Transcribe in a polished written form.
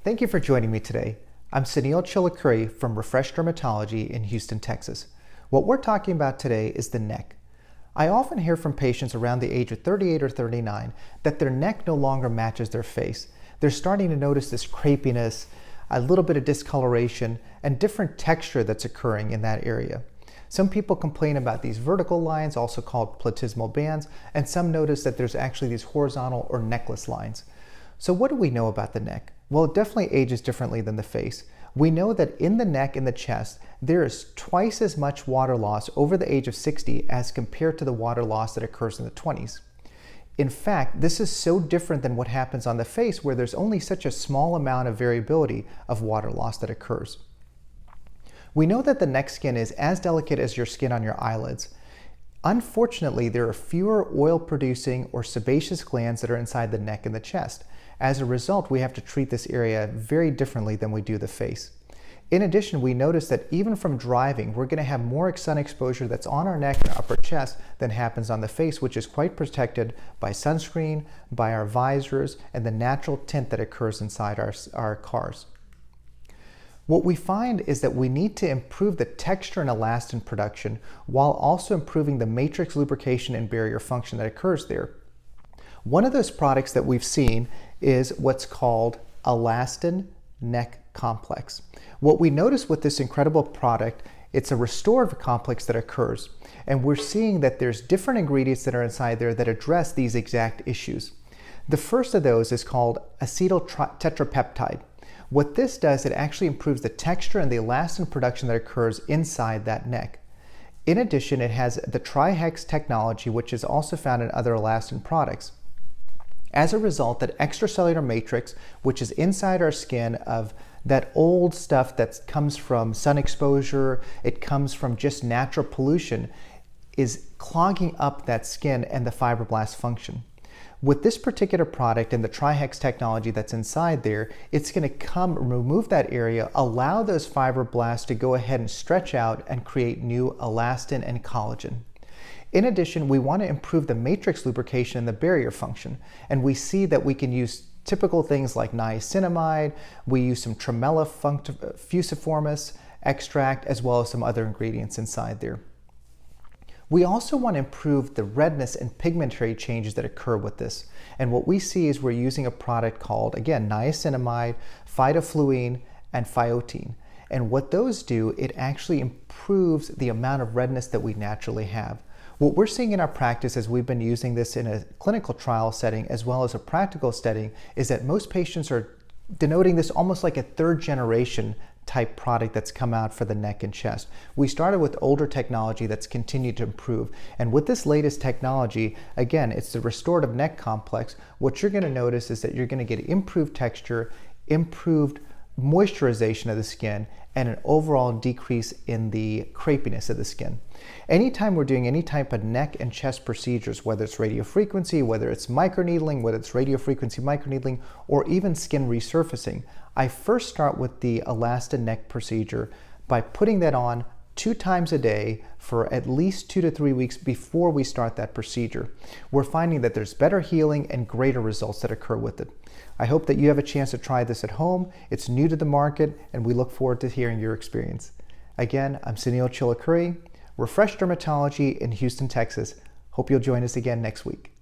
Thank you for joining me today. I'm Suneel Chilukuri from Refresh Dermatology in Houston, Texas. What we're talking about today is the neck. I often hear from patients around the age of 38 or 39 that their neck no longer matches their face. They're starting to notice this crepiness, a little bit of discoloration, and different texture that's occurring in that area. Some people complain about these vertical lines, also called platysmal bands, and some notice that there's actually these horizontal or necklace lines. So what do we know about the neck? Well, it definitely ages differently than the face. We know that in the neck and the chest, there is twice as much water loss over the age of 60 as compared to the water loss that occurs in the 20s. In fact, this is so different than what happens on the face, where there's only such a small amount of variability of water loss that occurs. We know that the neck skin is as delicate as your skin on your eyelids. Unfortunately, there are fewer oil-producing or sebaceous glands that are inside the neck and the chest. As a result, we have to treat this area very differently than we do the face. In addition, we notice that even from driving, we're going to have more sun exposure that's on our neck and upper chest than happens on the face, which is quite protected by sunscreen, by our visors, and the natural tint that occurs inside our cars. What we find is that we need to improve the texture and elastin production while also improving the matrix lubrication and barrier function that occurs there. One of those products that we've seen is what's called Alastin Neck Complex. What we notice with this incredible product, it's a restorative complex that occurs, and we're seeing that there's different ingredients that are inside there that address these exact issues. The first of those is called acetyl tetrapeptide. What this does, it actually improves the texture and the elastin production that occurs inside that neck. In addition, it has the TriHex technology, which is also found in other elastin products. As a result, that extracellular matrix, which is inside our skin of that old stuff that comes from sun exposure, it comes from just natural pollution, is clogging up that skin and the fibroblast function. With this particular product and the TriHex technology that's inside there, it's going to come remove that area, allow those fibroblasts to go ahead and stretch out and create new elastin and collagen. In addition, we want to improve the matrix lubrication and the barrier function, and we see that we can use typical things like niacinamide, we use some Tremella fusiformis extract, as well as some other ingredients inside there. We also want to improve the redness and pigmentary changes that occur with this. And what we see is we're using a product called, again, niacinamide, phytofluene, and phyotene. And what those do, it actually improves the amount of redness that we naturally have. What we're seeing in our practice as we've been using this in a clinical trial setting as well as a practical setting is that most patients are denoting this almost like a third generation type product that's come out for the neck and chest. We started with older technology that's continued to improve. And with this latest technology, again, it's the Restorative Neck Complex. What you're going to notice is that you're going to get improved texture, improved moisturization of the skin, and an overall decrease in the crepiness of the skin. Anytime we're doing any type of neck and chest procedures, whether it's radiofrequency, whether it's microneedling, whether it's radiofrequency microneedling, or even skin resurfacing, I first start with the Alastin neck procedure by putting that on 2 times a day for at least 2 to 3 weeks before we start that procedure. We're finding that there's better healing and greater results that occur with it. I hope that you have a chance to try this at home. It's new to the market, and we look forward to hearing your experience. Again, I'm Suneel Chilukuri, Refresh Dermatology in Houston, Texas. Hope you'll join us again next week.